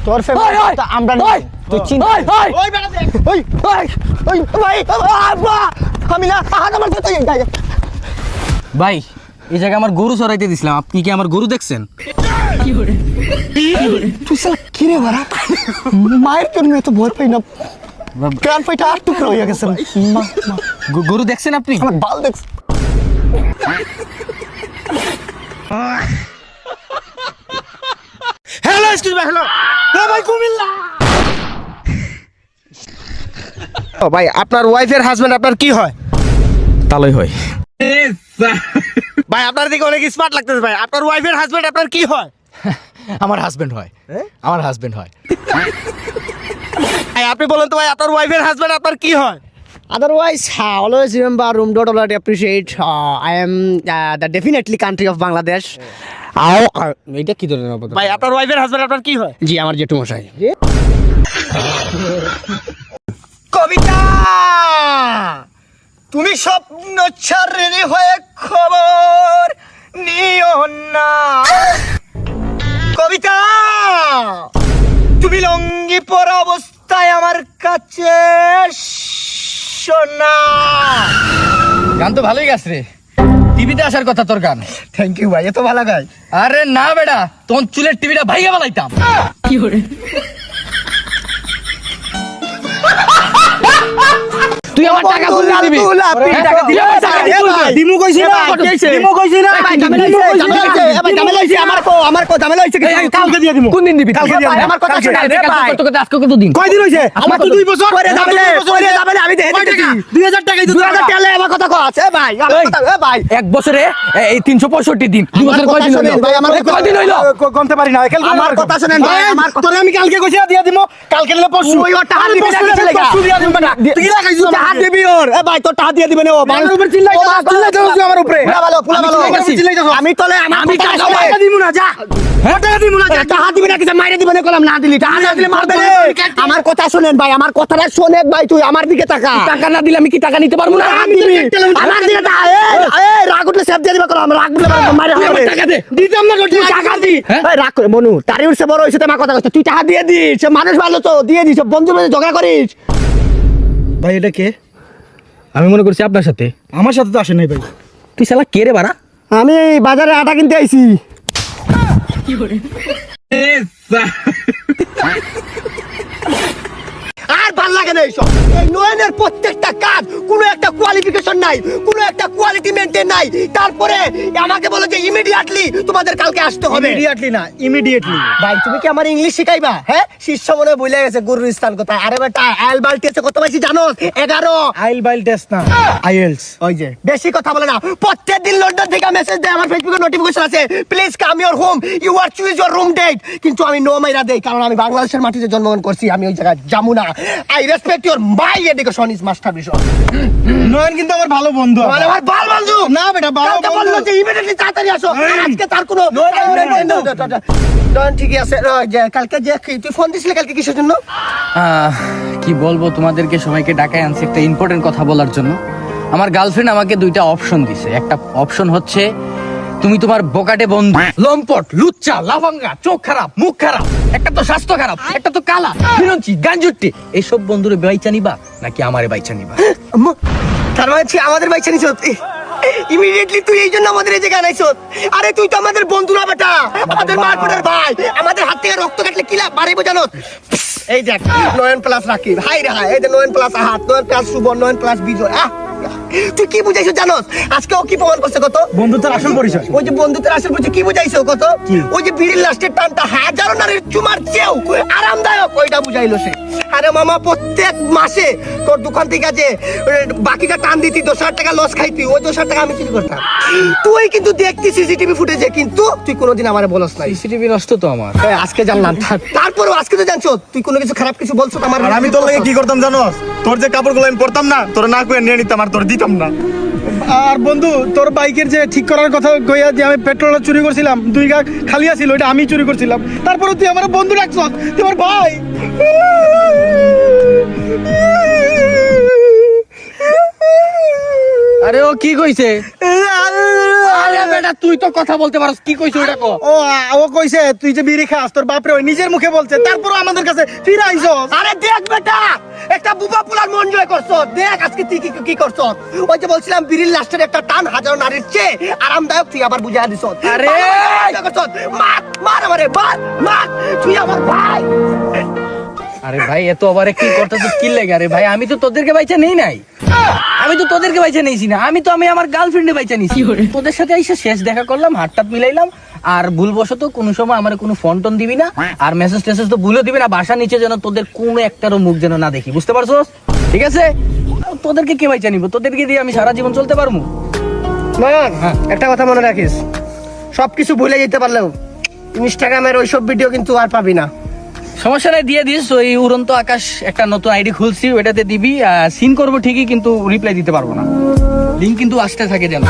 তোর ফ্যামিলি আমরা তুই চিন্তা ওই বেটা দেখ ওই ওই ভাই আমি না হাত আমার সাথে ভাই এই জায়গায় আমার গরু চড়াইতে দিছিলাম, আপনি কি আমার গরু দেখছেন? তুই শালা কি রে বাড়া মায়ের জন্য এত ভয় পাই না, কান পাইটা আর টুকরো হয়ে গেছে। গরু দেখছেন আপনি? আমার বাল দেখছ হ্যালো এক্সকিউজ মি, হ্যালো ভাই কুমিল্লা। ও ভাই আপনার ওয়াইফের হাজবেন্ড আপনার কি হয়? তালই হয়। ভাই আপনার দিকে অনেক স্মার্ট লাগতেছে ভাই, আপনার ওয়াইফের হাজবেন্ড আপনার কি হয়? আমার হাজবেন্ড হয়, আমার হাজবেন্ড হয়। ভাই আপনি বলেন তো ভাই আপনার ওয়াইফের হাজবেন্ড আপনার কি হয়? Otherwise, always remember, already appreciate. I am the definitely country of Bangladesh. এটা কি ধরনের অবদান? ভাই আপনার ওয়াইফের হাজবেন্ড আপনার কি হয়? জি আমার জেঠু মশাই। কবিতা তুমি স্বপ্নচ্ছার রেডি হয়ে খবর নিও না। কবিতা তুমি লঙ্গি পরা অবস্থায় আমার কাছে শোনা। গান তো ভালোই গাছ রে, টিভিতে আসার কথা তোর গান। থ্যাংক ইউ ভাই, এত ভালো গায়। আরে না বেটা, তোর চুলের টিভিটা ভাইয়া বালাইতাম। কি করে তুই আমার টাকা খুলে দিবি? টাকা দিমু কইছি না, দিমু কইছি না, আমার কো ঝামেলা হইছে, কালকে দিয়ে দিমু। কোন দিন দিবি? কালকে দিয়ে দিমু। আমার কথা শুনে আজকে কত দিন? কয়দিন হইছে? আমার তো 2 বছর পরে ঝামেলা আমি দেখে দিতেছি 2000 টাকা দিতে। 2000 টাকা আমার কথা কো আছে ভাই, আমার কথা এ ভাই এক বছরে এই 365 দিন, 2 বছর কয়দিন হইলো? ভাই আমার কয়দিন হইলো? গমতে পারি না। আমার কথা শুনেন ভাই, আমার কথা আমি কালকে কইছি দিয়ে দিমু, কালকে নিলে পরশু। ওই ওর টাকা দিবি না, পরশু দিয়ে দিমু না। তুই লাগাইছিস টাকা দিবি ওর। এ ভাই তোর টাকা দিয়ে দিবেন ও মানুষের উপর চিল্লাইছিস আমার উপরে। পুরা ভালো আমি তলে আমি টাকা দিমু না, যা টাকা দিমু না, যা টাকা দিবি না, কিছু মাইরে দিবেন কলম না দিলি, টাকা না দিলে মারবে। আমার কথা শুনেন ভাই, আমার কথাটা শোনেন ভাই, তুই আমার দিকে তাকা। টাকা না দিলে আমি কি টাকা নিতে পারবো না? আমি দিবি আমার দিকে তাকা। এ রাগ উঠলে সেভ দিয়ে দিবে কলম, রাগ উঠলে মাইরে হবে। টাকা দে। দিতাম না, তুই টাকা দি। এই রাগ করে মনু, তারি উঠছে বড় হইছে, আমার কথা কইছ, তুই টাকা দিয়ে দিস, সে মানুষ ভালো তো দিয়ে দিস, বন্ধু বান্ধব ঝগড়া করিস। ভাই এটা কে? আমি মনে করছি আপনার সাথে। আমার সাথে তো আসে নাই ভাই। তুই শালা কে রে বাড়া? আমি বাজারে আটা কিনতে আইছি। আর ভাল লাগে না এইসব। এই নয়নের প্রত্যেকটা কাজ কোনো একটা কোয়ালিফিকেশন নাই, কোনো একটা কোয়ালিটি মেইনটেইন নাই, তারপরে আমাকে বলে যে ইমিডিয়েটলি তোমাদের কালকে আসতে হবে। ইমিডিয়েটলি না, ইমিডিয়েটলি। ভাই তুমি কি আমার ইংলিশ শিখাইবা? হ্যাঁ শিষ্য মনে ভুলে গেছে গুরুর স্থান কোথায়। আরে বেটা আইল বাল্টিতে কত পাইছি জানো? 11। আইল বাইল টেস্ট না, আইএলস। ওই যে বেশি কথা বলে না, প্রত্যেকদিন লন্ডন থেকে মেসেজ দেয়, আমার ফেসবুকে নোটিফিকেশন আছে, please come your home, you are choose your room date. কিন্তু আমি নো মাইরা দেই, কারণ আমি বাংলাদেশের মাটিতে জন্মগ্রহণ করছি, আমি ওই জায়গায় যাবো না। I respect your my education is master বিষয়। নয়ন কিন্তু আমার ভালো বন্ধু। মানে আমার বাল বন্ধু না বেটা, ভালো কালকে বন্ধু। বললো যে ইমিডিয়েটলি তাড়াতাড়ি আসো, আর আজকে তার কোনো নয়ন ঠিকই আছে। কালকে যে তুই ফোন দিছিলি কালকে কিসের জন্য? কি বলবো তোমাদেরকে, সবাইকে ডাকায় আনছি একটা ইম্পর্টেন্ট কথা বলার জন্য। আমার গার্লফ্রেন্ড আমাকে 2টা অপশন দিছে। একটা অপশন হচ্ছে তুমি তোমার বোকাটে বন্ধু, লম্পট, লুচ্চা, লাফাঙ্গা, চোখ খারাপ, মুখ খারাপ, একটা তো স্বাস্থ্য খারাপ, একটা তো কালা, ফিরঞ্চি, গাঞ্জুট্টি, এইসব বন্ধুরে বাইচা নিবা নাকি আমারে বাইচা নিবা? তার মানে তুই আমাদের বাইচা নিছ ইমিডিয়েটলি, তুই এই জন্য আমাদের এই জায়গায় আনাইছ? আরে তুই তো আমাদের বন্ধু না বেটা, আমাদের মারপটের ভাই, আমাদের হাত থেকে রক্ত কাটলে কি লাভ বাড়িবো জানো? এই দেখ নয়ন প্লাস রাকিব, হাই রে হাই, এই যে নয়ন প্লাস আহাত, নয়ন প্লাস সুবন, নয়ন প্লাস বিজয়। তুই কি বুঝাইছো জানোস? আজকে ও কি প্রমাণ করছে কত? বন্ধুত্বের আসল পরিচয়। ওই যে বন্ধুত্বের আসল পরিচয় কি বুঝাইছো কত? ওই যে বিড়ির লাস্টের টানটা হাজারো নারীর চুমার চেয়েও আরামদায়ক, ওইটা বুঝাইলো সে। আরে মামা প্রত্যেক মাসে তোর দোকান থেকে যে বাকিটা টান দিতি, 2,000 টাকা লস খাইতি, ওই 2,000 টাকা আমি চুরি করতাম। তুই কিন্তু দেখতি সিসিটিভি ফুটেজে, কিন্তু তুই কোনোদিন আমারে বলস নাই। সিসিটিভি নষ্ট তো আমার। আজকে জানলাম, তারপরেও আজকে তো জানছো তুই কোনো কিছু খারাপ কিছু বলছো আমার। আর আমি তোর লাগে কি করতাম জানোস? তোর যে কাপড়গুলো আমি পরতাম না, তোর না কইয়া নিয়ে নিতাম আর তোর দিতাম না। আর বন্ধু তোর বাইকের যে ঠিক করার কথা কইয়া যে আমি পেট্রোল চুরি করছিলাম, 2 গা খালি আছিল, ওইটা আমি চুরি করছিলাম। তারপরে তুই আমার বন্ধু রাখছ, তুই আমার ভাই। আরে ও কি কইছে? আরে বেটা তুই তো কথা বলতে পারস, কি কইছ ওটা কো? ও কইছে তুই যে বিড়ি খাস তোর বাপরে ওই নিজের মুখে বলছে, তারপরও আমাদের কাছে ফিরে আইছস। আরে দেখ বেটা, একটা বুবা পুলার মন জয় করছো। দেখ আজকে তুই কি করছো। ওই যে বলছিলাম বিড়ির লাস্টের একটা টান হাজারো নারীর চেয়ে আরামদায়ক, তুই আবার বুঝা দিছ। আরে! মার আমারে, মার তুই আমার ভাই। আরে ভাই এত ওভার অ্যাক্টিং করতেছিস কি লাগে? আরে ভাই আমি তো তোদেরকে বাইচা নেই নাই, আমি তো তোদেরকে বাইচা নেইছি না, আমি আমার গার্লফ্রেন্ডে বাইচা নিছি। তোদের সাথে এসে শেষ দেখা করলাম, হাতটাত মিলাইলাম, আর ভুলবশত কোনো সময় আমার কোনো ফোন টোন দিবি না, আর মেসেজ টেসেজ তো ভুলেও দিবি না, বাসা নিচে যেন তোদের কোনো একটারও মুখ যেন না দেখি, বুঝতে পারছস? ঠিক আছে? তোদেরকে কে বাইচা নিব? তোদেরকে দিয়ে আমি সারা জীবন চলতে পারবো? নয়ন, একটা কথা মনে রাখিস, সবকিছু ভুলে যেতে পারলেও ইনস্টাগ্রামের ওইসব ভিডিও কিন্তু আর পাবি না। সমস্যা নাই, দিয়ে দিস। ওই উড়ন্ত আকাশ একটা নতুন আইডি খুলছি, ওইটাতে দিবি। সিন করবো ঠিকই, কিন্তু রিপ্লাই দিতে পারবো না, লিঙ্ক কিন্তু আসতে থাকে যেন।